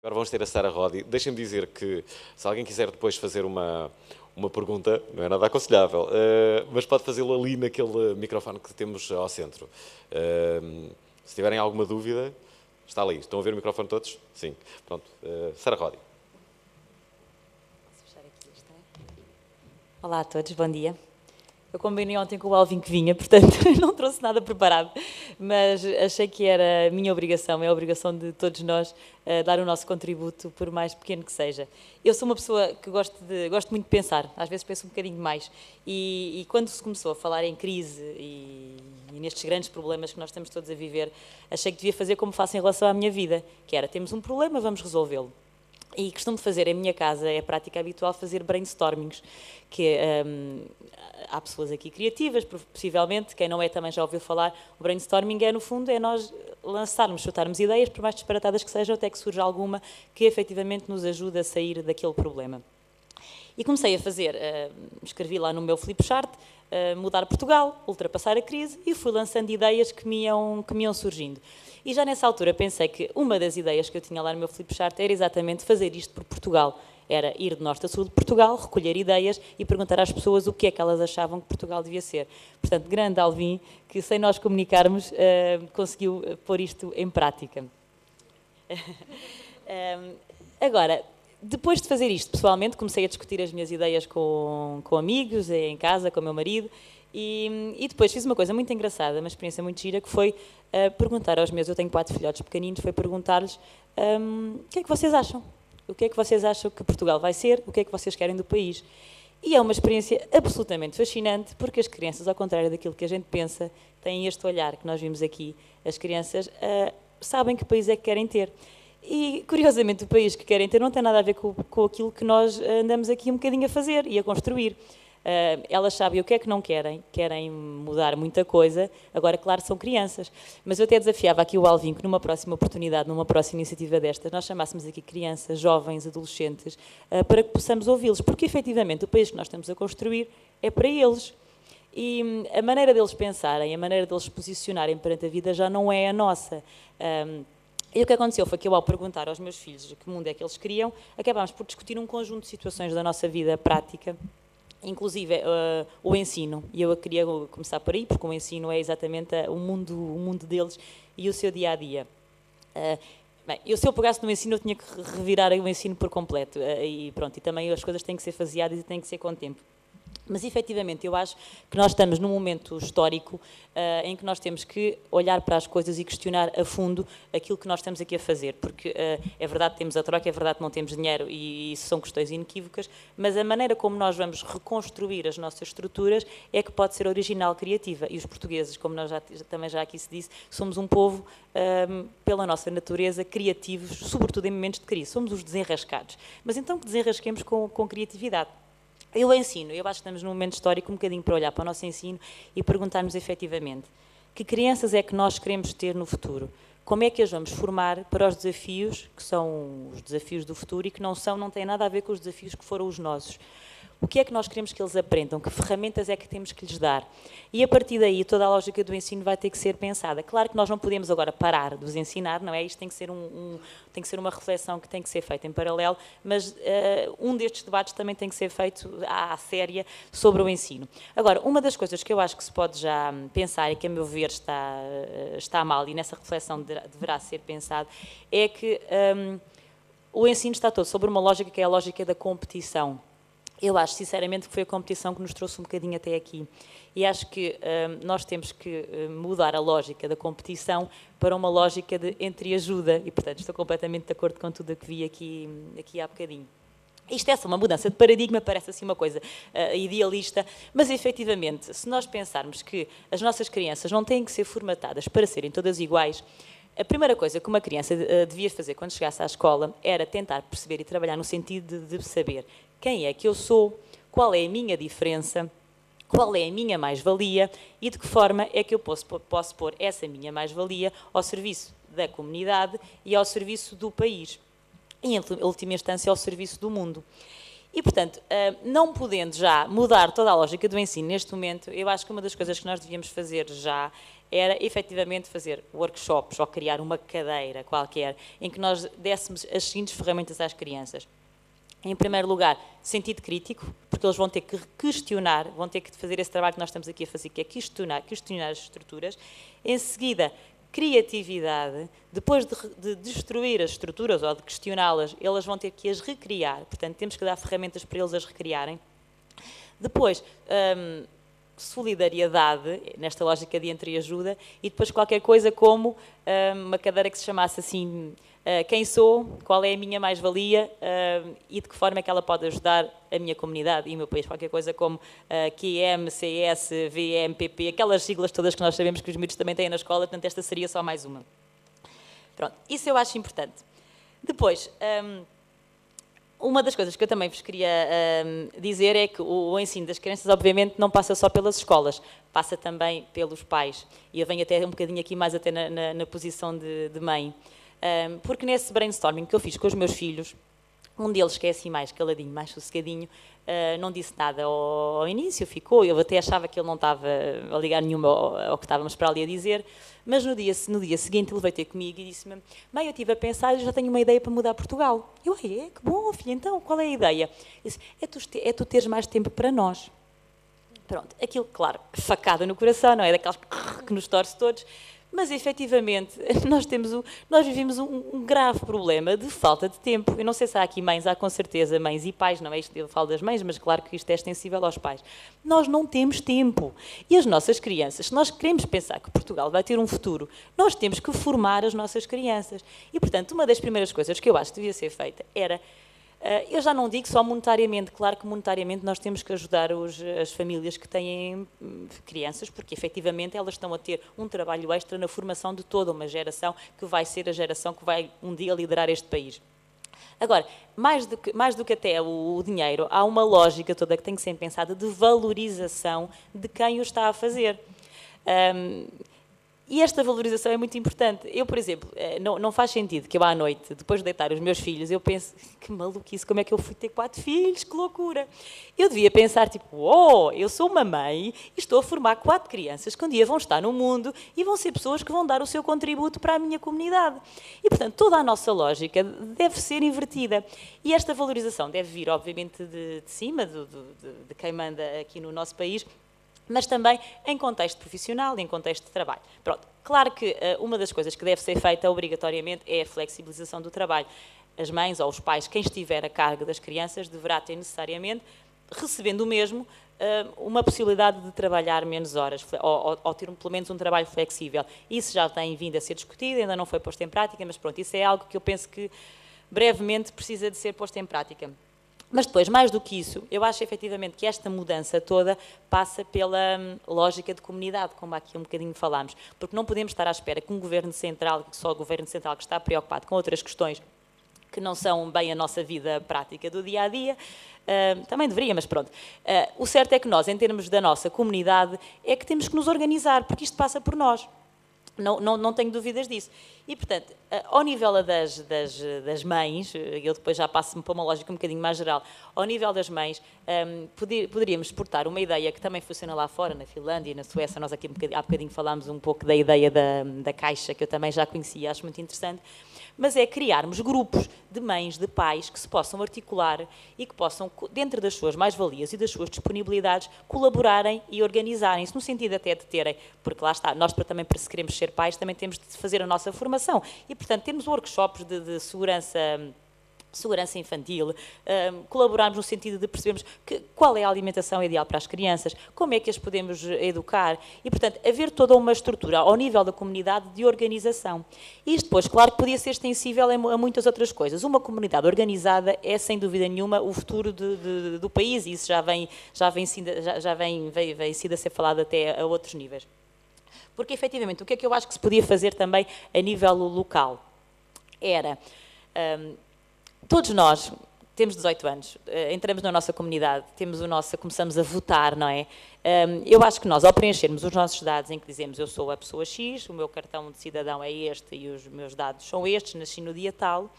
Agora vamos ter a Sara Rodi. Deixem-me dizer que, se alguém quiser depois fazer uma pergunta, não é nada aconselhável, mas pode fazê-lo ali naquele microfone que temos ao centro. Se tiverem alguma dúvida, está ali. Estão a ver o microfone todos? Sim. Pronto. Sara Rodi. Olá a todos, bom dia. Eu combinei ontem com o Alvin que vinha, portanto não trouxe nada preparado, mas achei que era a minha obrigação, é a obrigação de todos nós dar o nosso contributo, por mais pequeno que seja. Eu sou uma pessoa que gosto muito de pensar, às vezes penso um bocadinho mais, e quando se começou a falar em crise e nestes grandes problemas que nós estamos todos a viver, achei que devia fazer como faço em relação à minha vida, que era, temos um problema, vamos resolvê-lo. E costumo fazer em minha casa, é prática habitual fazer brainstormings, que há pessoas aqui criativas, possivelmente, quem não é também já ouviu falar. O brainstorming é, no fundo, é nós lançarmos, chutarmos ideias, por mais disparatadas que sejam, até que surja alguma que efetivamente nos ajude a sair daquele problema. E comecei a fazer, escrevi lá no meu flipchart, mudar Portugal, ultrapassar a crise, e fui lançando ideias que me iam surgindo. E já nessa altura pensei que uma das ideias que eu tinha lá no meu flipchart era exatamente fazer isto por Portugal. Era ir de norte a sul de Portugal, recolher ideias e perguntar às pessoas o que é que elas achavam que Portugal devia ser. Portanto, grande Alvin, que sem nós comunicarmos, conseguiu pôr isto em prática. Agora, depois de fazer isto, pessoalmente, comecei a discutir as minhas ideias com amigos, em casa, com o meu marido, e depois fiz uma coisa muito engraçada, uma experiência muito gira, que foi perguntar aos meus, eu tenho 4 filhotes pequeninos, foi perguntar-lhes o que é que vocês acham? O que é que vocês acham que Portugal vai ser? O que é que vocês querem do país? E é uma experiência absolutamente fascinante, porque as crianças, ao contrário daquilo que a gente pensa, têm este olhar que nós vimos aqui. As crianças sabem que país é que querem ter. E, curiosamente, o país que querem ter não tem nada a ver com aquilo que nós andamos aqui um bocadinho a fazer e a construir. Elas sabem o que é que não querem mudar muita coisa. Agora, claro, são crianças. Mas eu até desafiava aqui o Alvin que numa próxima oportunidade, numa próxima iniciativa destas, nós chamássemos aqui crianças, jovens, adolescentes, para que possamos ouvi-los. Porque, efetivamente, o país que nós estamos a construir é para eles. E a maneira deles pensarem, a maneira deles se posicionarem perante a vida já não é a nossa. E o que aconteceu foi que eu, ao perguntar aos meus filhos que mundo é que eles queriam, acabámos por discutir um conjunto de situações da nossa vida prática, inclusive o ensino. E eu queria começar por aí, porque o ensino é exatamente o mundo deles e o seu dia-a-dia. Bem, se eu pegasse no ensino, eu tinha que revirar o ensino por completo. E pronto, e também as coisas têm que ser faseadas e têm que ser com tempo. Mas, efetivamente, eu acho que nós estamos num momento histórico em que nós temos que olhar para as coisas e questionar a fundo aquilo que nós estamos aqui a fazer, porque é verdade que temos a troca, é verdade que não temos dinheiro e isso são questões inequívocas, mas a maneira como nós vamos reconstruir as nossas estruturas é que pode ser original, criativa. E os portugueses, como nós também já aqui se disse, somos um povo, pela nossa natureza, criativos, sobretudo em momentos de crise. Somos os desenrascados. Mas então que desenrasquemos com criatividade. Eu ensino, eu acho que estamos num momento histórico um bocadinho para olhar para o nosso ensino e perguntar-nos efetivamente que crianças é que nós queremos ter no futuro? Como é que as vamos formar para os desafios que são os desafios do futuro e que não têm nada a ver com os desafios que foram os nossos? O que é que nós queremos que eles aprendam? Que ferramentas é que temos que lhes dar? E a partir daí toda a lógica do ensino vai ter que ser pensada. Claro que nós não podemos agora parar de os ensinar, não é? Isto tem que ser tem que ser uma reflexão que tem que ser feita em paralelo, mas um destes debates também tem que ser feito à séria sobre o ensino. Agora, uma das coisas que eu acho que se pode já pensar e que, a meu ver, está mal e nessa reflexão deverá ser pensado, é que o ensino está todo sobre uma lógica que é a lógica da competição. Eu acho, sinceramente, que foi a competição que nos trouxe um bocadinho até aqui. E acho que nós temos que mudar a lógica da competição para uma lógica de entreajuda. E, portanto, estou completamente de acordo com tudo o que vi aqui há bocadinho. Isto é só uma mudança de paradigma, parece assim uma coisa idealista, mas, efetivamente, se nós pensarmos que as nossas crianças não têm que ser formatadas para serem todas iguais, a primeira coisa que uma criança devia fazer quando chegasse à escola era tentar perceber e trabalhar no sentido de saber quem é que eu sou, qual é a minha diferença, qual é a minha mais-valia e de que forma é que eu posso pôr essa minha mais-valia ao serviço da comunidade e ao serviço do país. E, em última instância, ao serviço do mundo. E, portanto, não podendo já mudar toda a lógica do ensino neste momento, eu acho que uma das coisas que nós devíamos fazer já era, efetivamente, fazer workshops ou criar uma cadeira qualquer em que nós dessemos as seguintes ferramentas às crianças. Em primeiro lugar, sentido crítico, porque eles vão ter que questionar, vão ter que fazer esse trabalho que nós estamos aqui a fazer, que é questionar as estruturas. Em seguida, criatividade. Depois de destruir as estruturas ou de questioná-las, eles vão ter que as recriar. Portanto, temos que dar ferramentas para eles as recriarem. Depois, solidariedade, nesta lógica de entreajuda, e depois qualquer coisa como uma cadeira que se chamasse assim, quem sou, qual é a minha mais-valia e de que forma é que ela pode ajudar a minha comunidade e o meu país. Qualquer coisa como QM, CS, VMPP, aquelas siglas todas que nós sabemos que os miúdos também têm na escola, portanto esta seria só mais uma. Pronto, isso eu acho importante. Depois, uma das coisas que eu também vos queria dizer é que o ensino das crianças, obviamente, não passa só pelas escolas, passa também pelos pais. E eu venho até um bocadinho aqui mais até na posição de mãe. Porque nesse brainstorming que eu fiz com os meus filhos, um deles, que é assim mais caladinho, mais sossegadinho, não disse nada ao início, ficou. Eu até achava que ele não estava a ligar nenhuma ao que estávamos para ali a dizer, mas no dia seguinte ele veio ter comigo e disse-me: mãe, eu estive a pensar, eu já tenho uma ideia para mudar Portugal. Eu, que bom, filha, então, qual é a ideia? Ele disse: é tu teres mais tempo para nós. Pronto, aquilo, claro, facada no coração, não é? Daquelas que nos torce todos. Mas, efetivamente, nós vivemos um grave problema de falta de tempo. Eu não sei se há aqui mães, há com certeza mães e pais, não é isto, eu falo das mães, mas claro que isto é extensível aos pais. Nós não temos tempo. E as nossas crianças, se nós queremos pensar que Portugal vai ter um futuro, nós temos que formar as nossas crianças. E, portanto, uma das primeiras coisas que eu acho que devia ser feita era... eu já não digo só monetariamente, claro que monetariamente nós temos que ajudar as famílias que têm crianças, porque efetivamente elas estão a ter um trabalho extra na formação de toda uma geração que vai ser a geração que vai um dia liderar este país. Agora, mais do que até o dinheiro, há uma lógica toda que tem que ser pensada de valorização de quem o está a fazer. E esta valorização é muito importante. Eu, por exemplo, não faz sentido que eu à noite, depois de deitar os meus filhos, eu pense: que maluquice, como é que eu fui ter 4 filhos, que loucura. Eu devia pensar tipo: eu sou uma mãe e estou a formar 4 crianças que um dia vão estar no mundo e vão ser pessoas que vão dar o seu contributo para a minha comunidade. E, portanto, toda a nossa lógica deve ser invertida. E esta valorização deve vir, obviamente, de cima, de quem manda aqui no nosso país, mas também em contexto profissional, em contexto de trabalho. Pronto, claro que uma das coisas que deve ser feita obrigatoriamente é a flexibilização do trabalho. As mães ou os pais, quem estiver a cargo das crianças, deverá ter necessariamente, recebendo o mesmo, uma possibilidade de trabalhar menos horas, ou ter pelo menos um trabalho flexível. Isso já tem vindo a ser discutido, ainda não foi posto em prática, mas pronto, isso é algo que eu penso que brevemente precisa de ser posto em prática. Mas depois, mais do que isso, eu acho efetivamente que esta mudança toda passa pela lógica de comunidade, como aqui um bocadinho falámos, porque não podemos estar à espera que um governo central, que só o governo central que está preocupado com outras questões que não são bem a nossa vida prática do dia a dia, também deveria, mas pronto. O certo é que nós, em termos da nossa comunidade, é que temos que nos organizar, porque isto passa por nós. Não tenho dúvidas disso. E, portanto, ao nível das mães, eu depois já passo-me para uma lógica um bocadinho mais geral, ao nível das mães, poderíamos exportar uma ideia que também funciona lá fora, na Finlândia e na Suécia. Nós aqui há bocadinho falámos um pouco da ideia da caixa, que eu também já conhecia, acho muito interessante, mas é criarmos grupos de mães, de pais, que se possam articular e que possam, dentro das suas mais-valias e das suas disponibilidades, colaborarem e organizarem-se, no sentido até de terem, porque lá está, nós também, para se queremos ser pais, também temos de fazer a nossa formação. E, portanto, temos workshops de segurança infantil, colaborarmos no sentido de percebermos qual é a alimentação ideal para as crianças, como é que as podemos educar e, portanto, haver toda uma estrutura ao nível da comunidade de organização. E isto depois, claro que podia ser extensível a muitas outras coisas. Uma comunidade organizada é, sem dúvida nenhuma, o futuro do país, e isso já vem sido a ser falado até a outros níveis. Porque, efetivamente, o que é que eu acho que se podia fazer também a nível local? Era... todos nós temos 18 anos, entramos na nossa comunidade, começamos a votar, não é? Eu acho que nós, ao preenchermos os nossos dados em que dizemos: eu sou a pessoa X, o meu cartão de cidadão é este e os meus dados são estes, nasci no dia tal,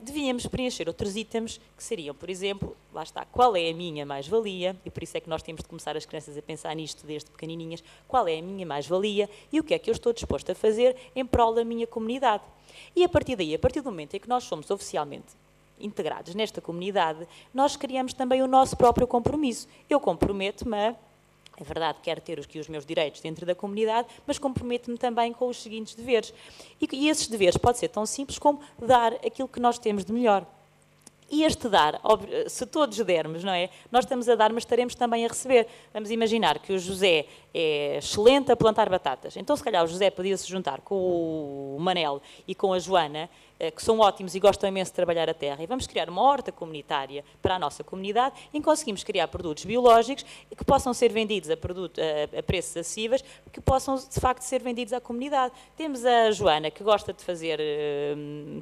devíamos preencher outros itens que seriam, por exemplo, lá está, qual é a minha mais-valia, e por isso é que nós temos de começar as crianças a pensar nisto desde pequenininhas, qual é a minha mais-valia e o que é que eu estou disposto a fazer em prol da minha comunidade. E a partir daí, a partir do momento em que nós somos oficialmente integrados nesta comunidade, nós criamos também o nosso próprio compromisso. Eu comprometo-me a, é verdade, quero ter os meus direitos dentro da comunidade, mas comprometo-me também com os seguintes deveres. E esses deveres pode ser tão simples como dar aquilo que nós temos de melhor. E este dar, se todos dermos, não é? Nós estamos a dar, mas estaremos também a receber. Vamos imaginar que o José é excelente a plantar batatas. Então, se calhar, o José podia se juntar com o Manel e com a Joana, que são ótimos e gostam imenso de trabalhar a terra, e vamos criar uma horta comunitária para a nossa comunidade, em que conseguimos criar produtos biológicos que possam ser vendidos a preços acessíveis, que possam, de facto, ser vendidos à comunidade. Temos a Joana, que gosta de fazer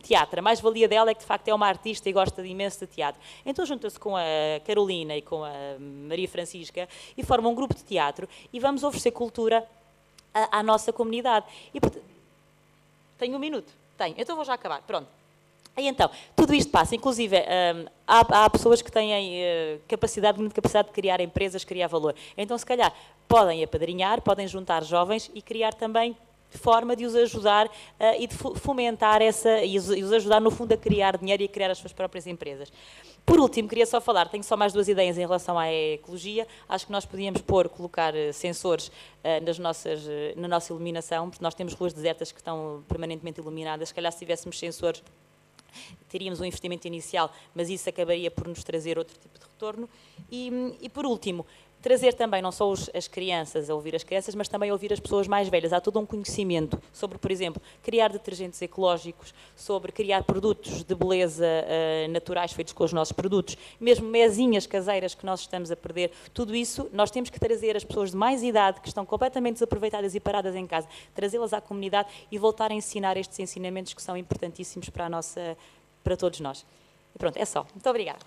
teatro. A mais-valia dela é que, de facto, é uma artista e gosta imenso de teatro. Então, junta-se com a Carolina e com a Maria Francisca e forma um grupo de teatro e vamos oferecer cultura à nossa comunidade. E, tenho 1 minuto. Tenho, então vou já acabar, pronto. E então, tudo isto passa, inclusive há pessoas que têm muita capacidade de criar empresas, criar valor. Então, se calhar, podem apadrinhar, podem juntar jovens e criar também forma de os ajudar e de fomentar e os ajudar, no fundo, a criar dinheiro e a criar as suas próprias empresas. Por último, queria só falar, tenho só mais 2 ideias em relação à ecologia. Acho que nós podíamos colocar sensores na nossa iluminação, porque nós temos ruas desertas que estão permanentemente iluminadas. Se calhar, se tivéssemos sensores, teríamos um investimento inicial, mas isso acabaria por nos trazer outro tipo de retorno. E por último, trazer também não só as crianças, a ouvir as crianças, mas também a ouvir as pessoas mais velhas. Há todo um conhecimento sobre, por exemplo, criar detergentes ecológicos, sobre criar produtos de beleza naturais feitos com os nossos produtos, mesmo mesinhas caseiras que nós estamos a perder. Tudo isso nós temos que trazer as pessoas de mais idade, que estão completamente desaproveitadas e paradas em casa, trazê-las à comunidade e voltar a ensinar estes ensinamentos que são importantíssimos para todos nós. E pronto, é só. Muito obrigada.